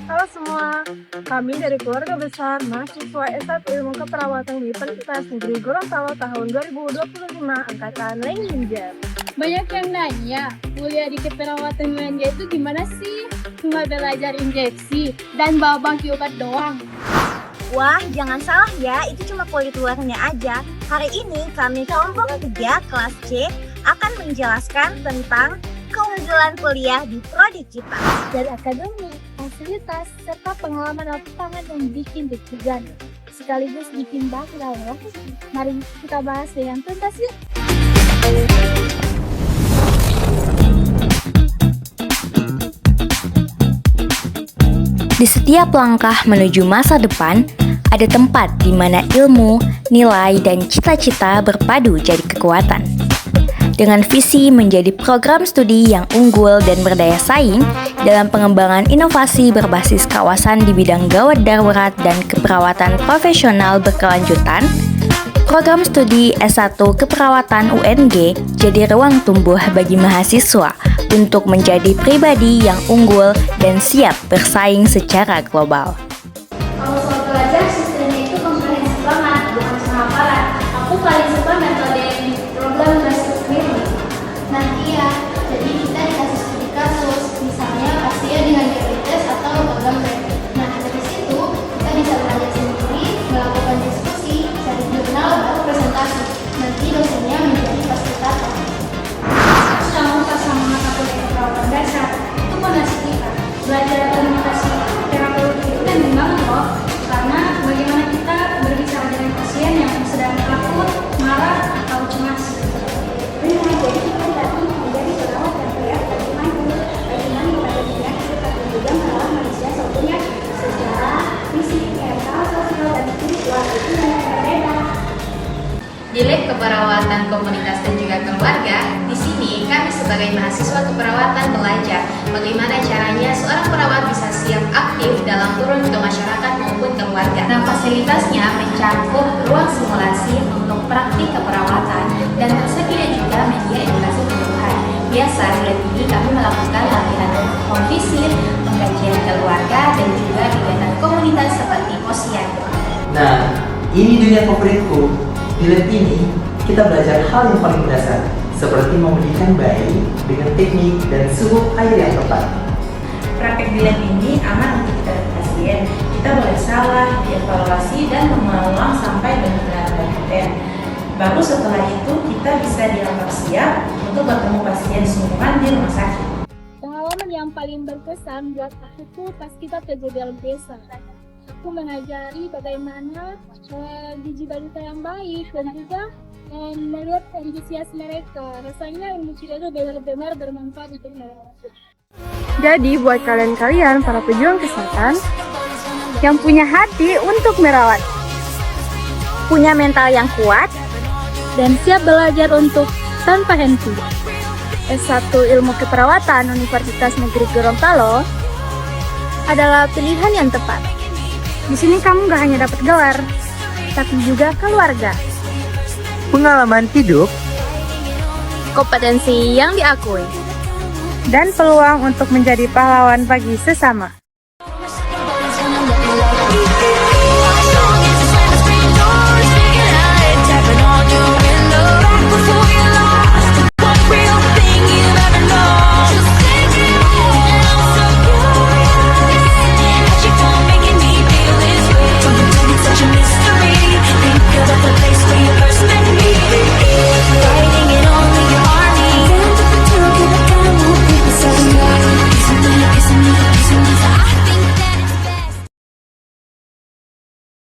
Halo semua, kami dari keluarga besar mahasiswa S1 Ilmu Keperawatan Universitas Negeri Gorontalo tahun 2025 angkatan Lenginjam. Banyak yang nanya, kuliah di keperawatan Belanja itu gimana sih? Cuma belajar injeksi dan bawa bangki obat doang. Wah, jangan salah ya, itu cuma kulit luarnya aja. Hari ini kami kelompok 3 kelas C akan menjelaskan tentang keunggulan kuliah di prodi kita. Dari akademik, fasilitas, serta pengalaman lapangan yang bikin deg-degan. Sekaligus bikin bangga loh. Mari kita bahas dengan tuntas yuk. Di setiap langkah menuju masa depan, ada tempat di mana ilmu, nilai, dan cita-cita berpadu jadi kekuatan. Dengan visi menjadi program studi yang unggul dan berdaya saing dalam pengembangan inovasi berbasis kawasan di bidang gawat darurat dan keperawatan profesional berkelanjutan, program studi S1 Keperawatan UNG jadi ruang tumbuh bagi mahasiswa untuk menjadi pribadi yang unggul dan siap bersaing secara global. Kalau soal belajar, sistemnya itu komprehensif banget, bukan cuma hafalan. Aku paling suka metode problem based learning. Nah iya, jadi kita dikasih studi kasus, misalnya pasien dengan diabetes atau program rem. Nah dari situ kita bisa belajar sendiri, melakukan diskusi, cari jurnal atau presentasi. Nanti dosennya menjadi fasilitator. Sama usah sama mata kuliah keperawatan dasar, itu fondasi kita. Belajar komunikasi terapeutik itu penting banget loh, karena bagaimana kita berbicara dengan pasien yang sedang takut, marah, atau cemas. Benar, jadi kita tadi menjadi perawat yang kuliah bagi maju. Bagaimana pada dunia kita juga merawat manusia seutuhnya secara fisik, mental, sosial, dan spiritual itu yang berbeda. Di Lab Keperawatan Komunitas dan juga Keluarga, di sini kami sebagai mahasiswa keperawatan belajar bagaimana caranya seorang perawat bisa siap aktif dalam turun ke masyarakat maupun keluarga. Nah, fasilitasnya mencakup ruang simulasi untuk praktik keperawatan dan tersedia juga media edukasi kebutuhan. Biasa di lab ini kami melakukan latihan home visit, pengkajian keluarga, dan juga kegiatan komunitas seperti posyandu. Nah, ini dunia favoritku. Di lab ini, kita belajar hal yang paling dasar, seperti memandikan bayi dengan teknik dan suhu air yang tepat. Praktek di lab ini aman untuk kita dan pasien. Kita boleh salah, dievaluasi, dan mengulang sampai benar-benar kompeten. Baru setelah itu, kita bisa dianggap siap untuk bertemu pasien sungguhan di rumah sakit. Pengalaman yang paling berkesan buat aku tuh pas kita kerja di dalam desa. Aku mengajari bagaimana didik balita yang baik dan juga melihat antusias mereka. Rasanya ilmu kita itu benar-benar bermanfaat untuk mereka. Jadi buat kalian-kalian para pejuang kesehatan yang punya hati untuk merawat, Punya mental yang kuat, Dan siap belajar untuk tanpa henti. S1 Ilmu Keperawatan Universitas Negeri Gorontalo adalah pilihan yang tepat. Di sini kamu gak hanya dapat gelar, tapi juga keluarga, Pengalaman hidup, kompetensi yang diakui, dan peluang untuk menjadi pahlawan bagi sesama.